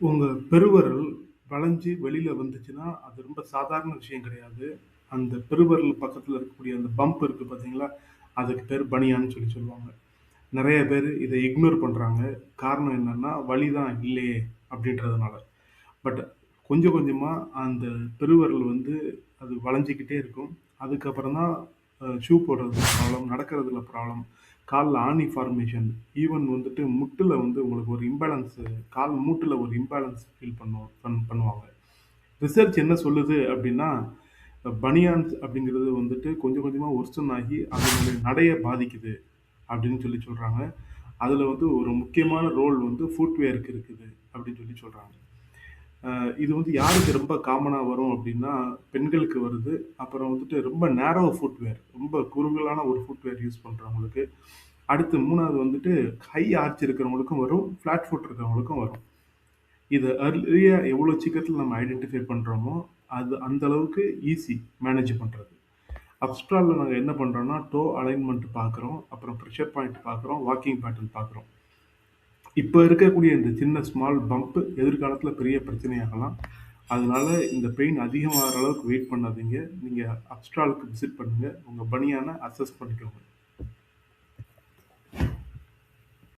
உங்க பெருவிரல் வளைஞ்சு வெளியில வந்துச்சுன்னா, அது ரொம்ப சாதாரண விஷயம் கிடையாது. அந்த பெருவிரல் பக்கத்துல இருக்கக்கூடிய அந்த பம்ப் இருக்கு பார்த்தீங்களா? அதுக்கு பேரு பனியான்னு சொல்லுவாங்க. நெறைய பேரு இத இக்னோர் பண்றாங்க. காரணம் என்னன்னா, "வலி தான் இல்லையே" அப்படின்றதுனால. பட் கொஞ்சம் கொஞ்சமா அந்த பெருவிரல் வந்து அது வளைஞ்சுக்கிட்டே இருக்கும். அதுக்கப்புறம் தான் ஷூ போடுறதுல ப்ராப்ளம், நடக்கிறதுல ப்ராப்ளம், கால்ல ஆணி ஃபார்மேஷன், ஈவன் வந்துட்டு முட்டுல வந்து உங்களுக்கு ஒரு கால் மூட்டுல ஒரு இம்பேலன்ஸ் ஃபீல் பண்ணுவாங்க. ரிசர்ச் என்ன சொல்லுது அப்டின்னா, பனியான்ஸ் அப்படிங்கிறது வந்துட்டு கொஞ்சம் கொஞ்சமா வொர்சன் ஆகி அதனுடைய நடைய பாதிக்குது அப்படின்னு சொல்றாங்க. அதுல வந்து ஒரு முக்கியமான ரோல் வந்து ஃபுட்வேருக்கு இருக்குது அப்படின்னு சொல்றாங்க. இது வந்து யாருக்கு ரொம்ப காமனா வரும் அப்டின்னா, பெண்களுக்கு வருது. அப்புறம் வந்துட்டு ரொம்ப நேரோ ஃபுட்வேர். ரொம்ப குறுகலான ஒரு ஃபுட்வேர் யூஸ் பண்றவங்களுக்கு. அடுத்து 3வது வந்துட்டு ஹை ஆர்ச் இருக்கிறவங்களுக்கும் வரும். ஃப்ளாட் ஃபுட் இருக்கிறவங்களுக்கும் வரும். இத அர்லியா எவ்வளோ சீக்கிரத்தில நம்ம ஐடென்டிஃபை பண்றோமோ, அது அந்த அளவுக்கு ஈஸி மேனேஜ் பண்றது. அப்ஸ்ட்ரால்ல நாங்க என்ன பண்றோம்னா, டோ அலைன்மென்ட் பார்க்குறோம். அப்புறம் பிரஷர் பாயிண்ட் பார்க்குறோம். வாக்கிங் பேட்டர்ன் பார்க்குறோம். இப்ப இருக்கக்கூடிய இந்த சின்ன ஸ்மால் பம்ப் எதிர்காலத்துல பெரிய பிரச்சனையாகலாம். அதனால இந்த பெயின் அதிகமாகுற அளவுக்கு வெயிட் பண்ணாதீங்க. நீங்க அப்ஸ்ட்ராலுக்கு விசிட் பண்ணுங்க. உங்க பனியான அசஸ் பண்ணிக்கோங்க.